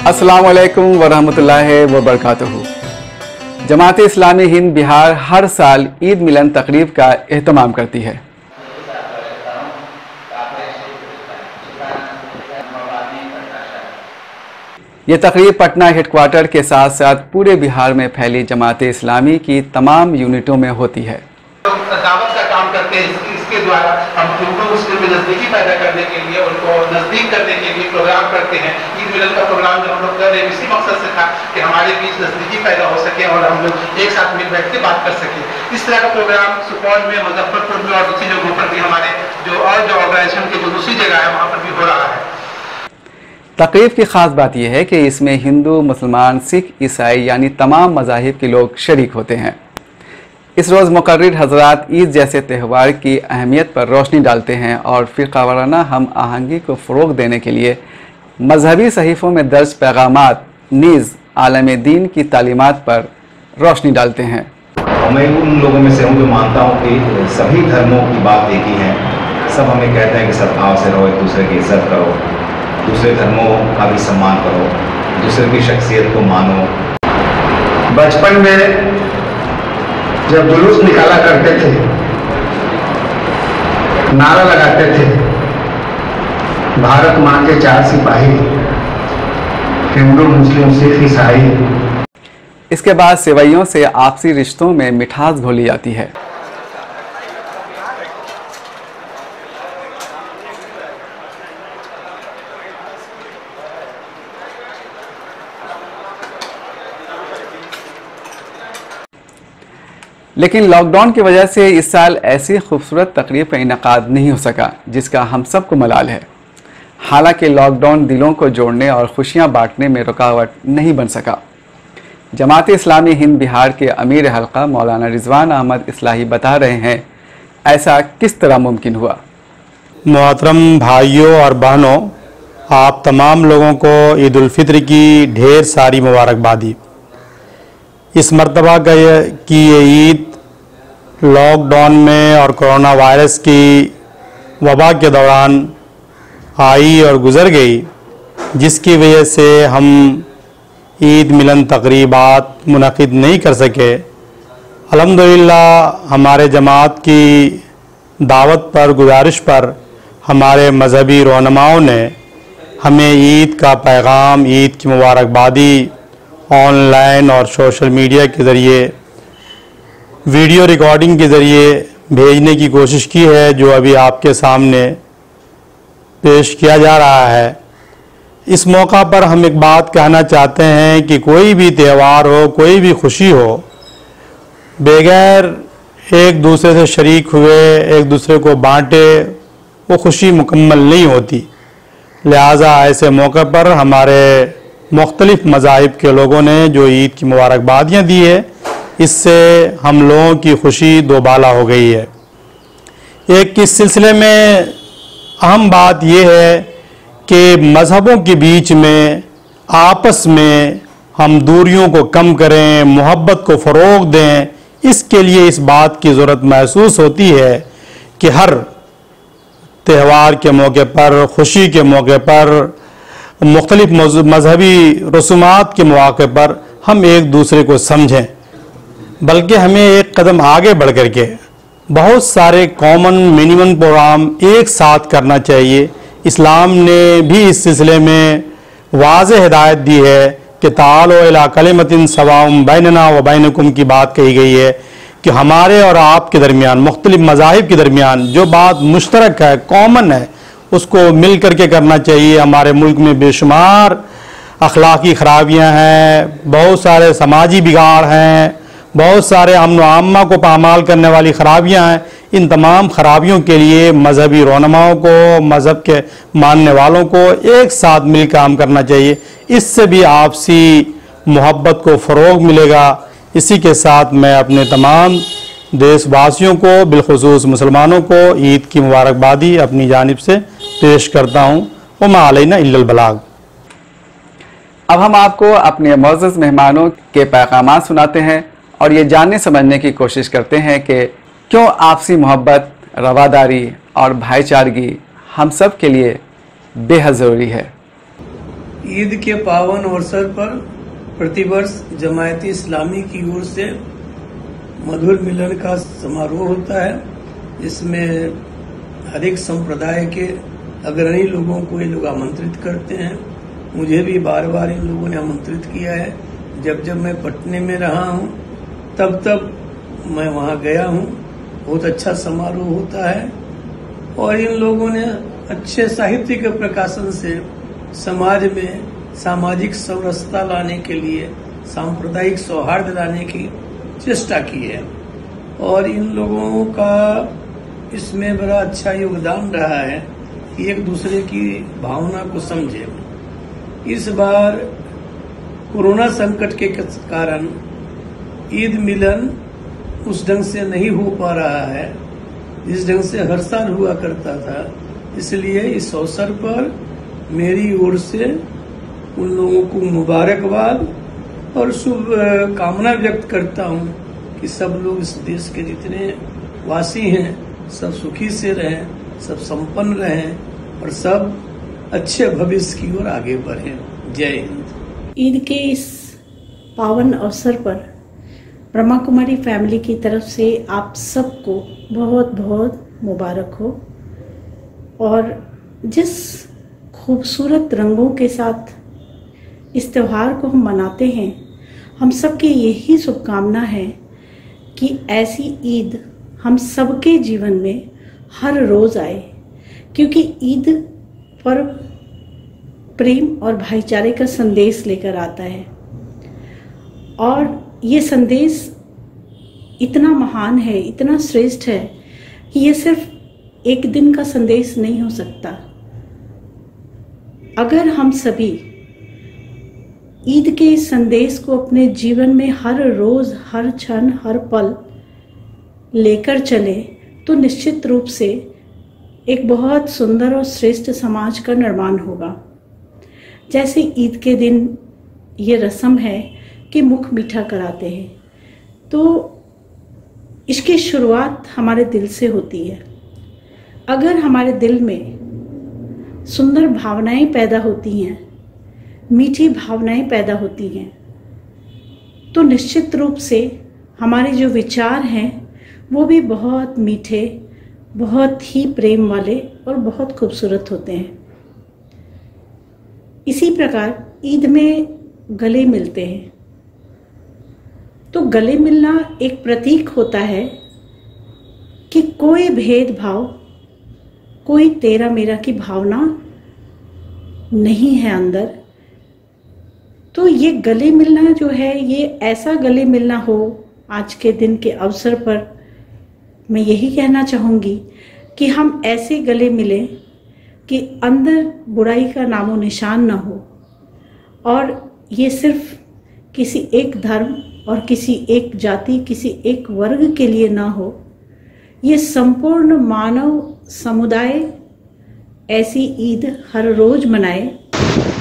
अस्सलामु अलैकुम वरहमतुल्लाहि वबरकातुहू। जमात इस्लामी हिंद बिहार हर साल ईद मिलन तकरीब का एहतमाम करती है। ये तकरीब पटना हेडक्वार्टर के साथ साथ पूरे बिहार में फैली जमात इस्लामी की तमाम यूनिटों में होती है। दावत का काम करते हैं, इसके द्वारा हम उनको मुस्लिम में नज़दीकी पैदा करने के लिए, उनको नज़दीक करने के लिए प्रोग्राम करते हैं। ईद मिलन का प्रोग्राम जो हम लोग कर रहे हैं इसी मकसद से था कि हमारे बीच नज़दीकी पैदा हो सके और हम लोग एक साथ मिल बैठ के बात कर सकें। इस तरह का प्रोग्राम सुपौल में, मुजफ्फरपुर में और दूसरी जगहों पर भी हमारे जो ऑर्गेनाइजेशन के जो दूसरी जगह है वहाँ पर भी हो रहा है। तकरीब की ख़ास बात यह है कि इसमें हिंदू, मुसलमान, सिख, ईसाई यानी तमाम मज़ाहिब के लोग शरीक होते हैं। इस रोज़ मुकर्रर हज़रात ईद जैसे त्यौहार की अहमियत पर रोशनी डालते हैं और फ़िरक़ावाराना हम आहंगी को फ़रोग़ देने के लिए मजहबी सहीफ़ों में दर्ज पैगामात नीज़ आलम दीन की तालीमात पर रोशनी डालते हैं। मैं उन लोगों में से हूँ जो मानता हूँ कि सभी धर्मों की बात एक ही है। सब हमें कहते हैं कि सद्भाव से रहो, एक दूसरे की इज्जत करो, दूसरे धर्मों का भी सम्मान करो, दूसरे की शख्सियत को मानो। बचपन में जब जुलूस निकाला करते थे, नारा लगाते थे, भारत माँ के 4 सिपाही, हिंदू, मुस्लिम, सिख, ईसाई। इसके बाद सेवैयों से आपसी रिश्तों में मिठास घोली जाती है। लेकिन लॉकडाउन की वजह से इस साल ऐसी खूबसूरत तकरीब का इनेकाद नहीं हो सका जिसका हम सबको मलाल है। हालांकि लॉकडाउन दिलों को जोड़ने और खुशियां बांटने में रुकावट नहीं बन सका। जमात इस्लामी हिंद बिहार के अमीर हल्का मौलाना रिजवान अहमद इस्लाही बता रहे हैं ऐसा किस तरह मुमकिन हुआ। मोहतरम भाइयों और बहनों, आप तमाम लोगों को ईद उल फित्र की ढेर सारी मुबारकबादी। इस मरतबा की ये ईद लॉकडाउन में और कोरोना वायरस की वबा के दौरान आई और गुज़र गई, जिसकी वजह से हम ईद मिलन तकरीबात मुनक़िद नहीं कर सके। अल्हम्दुलिल्लाह हमारे जमात की दावत पर, गुजारिश पर हमारे मजहबी रहनुमाओं ने हमें ईद का पैगाम, ईद की मुबारकबादी ऑनलाइन और सोशल मीडिया के ज़रिए, वीडियो रिकॉर्डिंग के ज़रिए भेजने की कोशिश की है, जो अभी आपके सामने पेश किया जा रहा है। इस मौका पर हम एक बात कहना चाहते हैं कि कोई भी त्यौहार हो, कोई भी खुशी हो, बगैर एक दूसरे से शरीक हुए, एक दूसरे को बांटे, वो खुशी मुकम्मल नहीं होती। लिहाजा ऐसे मौके पर हमारे मुख्तलिफ़ मज़ाहिब के लोगों ने जो ईद की मुबारकबादियाँ दी है, इससे हम लोगों की खुशी दोबाला हो गई है। एक इस सिलसिले में अहम बात यह है कि मज़हबों के बीच में आपस में हम दूरियों को कम करें, मोहब्बत को फ़रोग़ दें। इसके लिए इस बात की ज़रूरत महसूस होती है कि हर त्यौहार के मौके पर, खुशी के मौके पर, मुख्तलिफ मजहबी रसूमात के मौके पर हम एक दूसरे को समझें, बल्कि हमें एक कदम आगे बढ़ कर के बहुत सारे कॉमन मिनिमम प्रोग्राम एक साथ करना चाहिए। इस्लाम ने भी इस सिलसिले में वाज़ेह हिदायत दी है कि तालो इला कलिमतिन सवाउम बैनना व बैनकुम की बात कही गई है कि हमारे और आपके दरमियान, मुख्तलिफ मज़ाहिब के दरमियान जो बात मुश्तरक है, कॉमन है, उसको मिल करके करना चाहिए। हमारे मुल्क में बेशुमार अखलाकी ख़राबियाँ हैं, बहुत सारे समाजी बिगाड़ हैं, बहुत सारे अमन व आम्मा को पामाल करने वाली ख़राबियाँ हैं। इन तमाम ख़राबियों के लिए मजहबी रहनुमाओं को, मज़हब के मानने वालों को एक साथ मिल काम करना चाहिए। इससे भी आपसी मोहब्बत को फ़रोग़ मिलेगा। इसी के साथ मैं अपने तमाम देशवासियों को, बिलखुसूस मुसलमानों को ईद की मुबारकबादी अपनी जानिब से पेश करता हूँ। वमा अलैना इल्लल बलाग। अब हम आपको अपने मुअज़्ज़ज़ मेहमानों के पैगामात सुनाते हैं और ये जानने समझने की कोशिश करते हैं कि क्यों आपसी मोहब्बत, रवादारी और भाईचारगी हम सब के लिए बेहद ज़रूरी है। ईद के पावन अवसर पर प्रतिवर्ष जमायती इस्लामी की ओर से मधुर मिलन का समारोह होता है। इसमें हर एक संप्रदाय के अग्रणी लोगों को ये लोग आमंत्रित करते हैं। मुझे भी बार बार इन लोगों ने आमंत्रित किया है। जब जब मैं पटने में रहा हूँ तब मैं वहाँ गया हूँ। बहुत अच्छा समारोह होता है और इन लोगों ने अच्छे साहित्य के प्रकाशन से समाज में सामाजिक समरसता लाने के लिए, सांप्रदायिक सौहार्द लाने की चेष्टा की है और इन लोगों का इसमें बड़ा अच्छा योगदान रहा है कि एक दूसरे की भावना को समझे। इस बार कोरोना संकट के कारण ईद मिलन उस ढंग से नहीं हो पा रहा है जिस ढंग से हर साल हुआ करता था। इसलिए इस अवसर पर मेरी ओर से उन लोगों को मुबारकबाद और शुभ कामना व्यक्त करता हूं कि सब लोग इस देश के जितने वासी हैं सब सुखी से रहें, सब संपन्न रहें और सब अच्छे भविष्य की ओर आगे बढ़ें। जय हिंद। ईद के इस पावन अवसर पर ब्रह्मा कुमारी फैमिली की तरफ से आप सबको बहुत बहुत मुबारक हो और जिस खूबसूरत रंगों के साथ इस त्यौहार को हम मनाते हैं, हम सबकी यही शुभकामना है कि ऐसी ईद हम सबके जीवन में हर रोज़ आए, क्योंकि ईद पर्व प्रेम और भाईचारे का संदेश लेकर आता है और ये संदेश इतना महान है, इतना श्रेष्ठ है कि ये सिर्फ एक दिन का संदेश नहीं हो सकता। अगर हम सभी ईद के इस संदेश को अपने जीवन में हर रोज, हर क्षण, हर पल लेकर चले तो निश्चित रूप से एक बहुत सुंदर और श्रेष्ठ समाज का निर्माण होगा। जैसे ईद के दिन ये रस्म है कि मुख मीठा कराते हैं, तो इसकी शुरुआत हमारे दिल से होती है। अगर हमारे दिल में सुंदर भावनाएं पैदा होती हैं, मीठी भावनाएं पैदा होती हैं, तो निश्चित रूप से हमारे जो विचार हैं वो भी बहुत मीठे, बहुत ही प्रेम वाले और बहुत खूबसूरत होते हैं। इसी प्रकार ईद में गले मिलते हैं, तो गले मिलना एक प्रतीक होता है कि कोई भेदभाव, कोई तेरा मेरा की भावना नहीं है अंदर। तो ये गले मिलना जो है, ये ऐसा गले मिलना हो आज के दिन के अवसर पर, मैं यही कहना चाहूँगी कि हम ऐसे गले मिलें कि अंदर बुराई का नामो निशान ना हो और ये सिर्फ किसी एक धर्म और किसी एक जाति, किसी एक वर्ग के लिए ना हो। ये संपूर्ण मानव समुदाय ऐसी ईद हर रोज मनाए।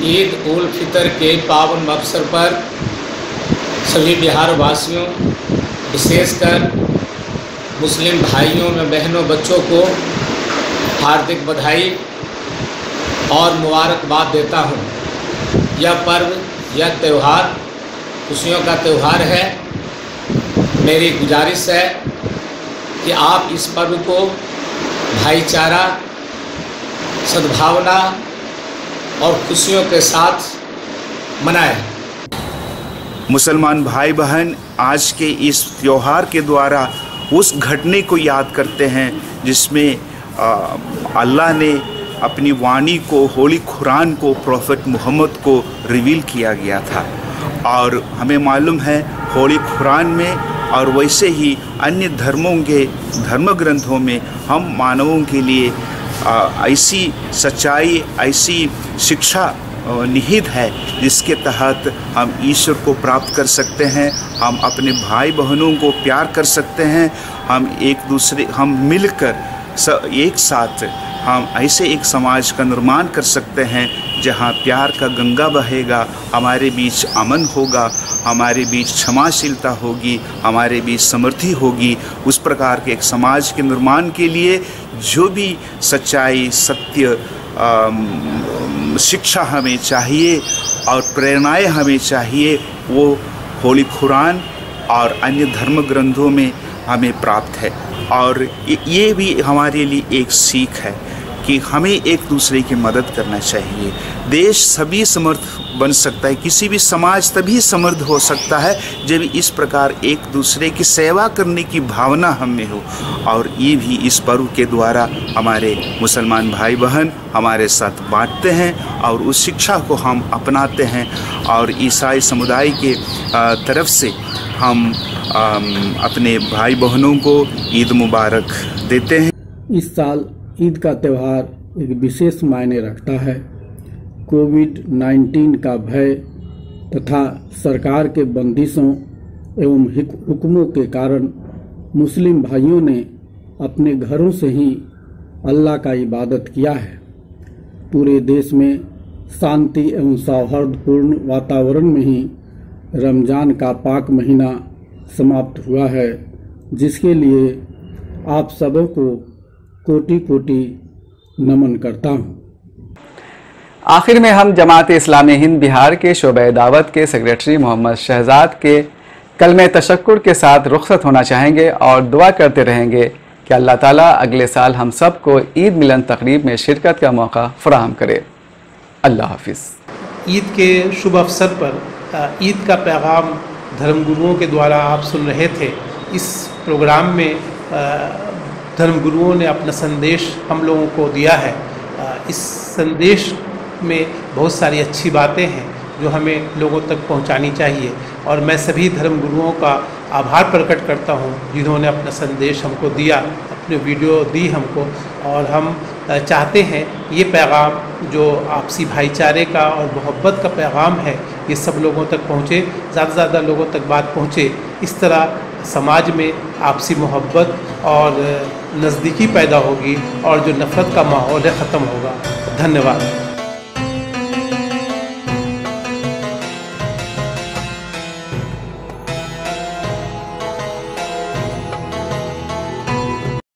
ईद उल फितर के पावन अवसर पर सभी बिहार वासियों, विशेषकर मुस्लिम भाइयों में बहनों, बच्चों को हार्दिक बधाई और मुबारकबाद देता हूँ। यह पर्व, यह त्यौहार खुशियों का त्यौहार है। मेरी गुजारिश है कि आप इस पर्व को भाईचारा, सद्भावना और खुशियों के साथ मनाएं। मुसलमान भाई बहन आज के इस त्यौहार के द्वारा उस घटने को याद करते हैं जिसमें अल्लाह ने अपनी वाणी को, होली कुरान को प्रोफेट मोहम्मद को रिवील किया गया था। और हमें मालूम है होली कुरान में और वैसे ही अन्य धर्मों के धर्म ग्रंथों में हम मानवों के लिए ऐसी सच्चाई, ऐसी शिक्षा निहित है जिसके तहत हम ईश्वर को प्राप्त कर सकते हैं, हम अपने भाई बहनों को प्यार कर सकते हैं, हम मिलकर एक साथ हम ऐसे एक समाज का निर्माण कर सकते हैं जहां प्यार का गंगा बहेगा, हमारे बीच अमन होगा, हमारे बीच क्षमाशीलता होगी, हमारे बीच समृद्धि होगी। उस प्रकार के एक समाज के निर्माण के लिए जो भी सच्चाई, सत्य, शिक्षा हमें चाहिए और प्रेरणाएं हमें चाहिए, वो होली कुरान और अन्य धर्म ग्रंथों में हमें प्राप्त है। और ये भी हमारे लिए एक सीख है कि हमें एक दूसरे की मदद करना चाहिए। देश सभी समर्थ बन सकता है, किसी भी समाज तभी समृद्ध हो सकता है जब इस प्रकार एक दूसरे की सेवा करने की भावना हम में हो। और ये भी इस पर्व के द्वारा हमारे मुसलमान भाई बहन हमारे साथ बांटते हैं और उस शिक्षा को हम अपनाते हैं और ईसाई समुदाय के तरफ से हम अपने भाई बहनों को ईद मुबारक देते हैं। इस साल ईद का त्यौहार एक विशेष मायने रखता है। कोविड-19 का भय तथा सरकार के बंदिशों एवं हुक्मों के कारण मुस्लिम भाइयों ने अपने घरों से ही अल्लाह का इबादत किया है। पूरे देश में शांति एवं सौहार्दपूर्ण वातावरण में ही रमज़ान का पाक महीना समाप्त हुआ है, जिसके लिए आप सबों को कोटि कोटि नमन करता हूँ। आखिर में हम जमात इस्लामी हिंद बिहार के शोबे दावत के सेक्रेटरी मोहम्मद शहजाद के कलमे तशक्कुर के साथ रुखसत होना चाहेंगे और दुआ करते रहेंगे कि अल्लाह ताला अगले साल हम सब को ईद मिलन तकरीब में शिरकत का मौका फराहम करे। अल्लाह हाफिज़। ईद के शुभ अवसर पर ईद का पैगाम धर्मगुरुओं के द्वारा आप सुन रहे थे। इस प्रोग्राम में धर्मगुरुओं ने अपना संदेश हम लोगों को दिया है। इस संदेश में बहुत सारी अच्छी बातें हैं जो हमें लोगों तक पहुंचानी चाहिए और मैं सभी धर्मगुरुओं का आभार प्रकट करता हूं जिन्होंने अपना संदेश हमको दिया, अपने वीडियो दी हमको। और हम चाहते हैं ये पैगाम जो आपसी भाईचारे का और मोहब्बत का पैगाम है ये सब लोगों तक पहुँचे, ज़्यादा से ज़्यादा लोगों तक बात पहुँचे। इस तरह समाज में आपसी मोहब्बत और नज़दीकी पैदा होगी और जो नफ़रत का माहौल है ख़त्म होगा। धन्यवाद।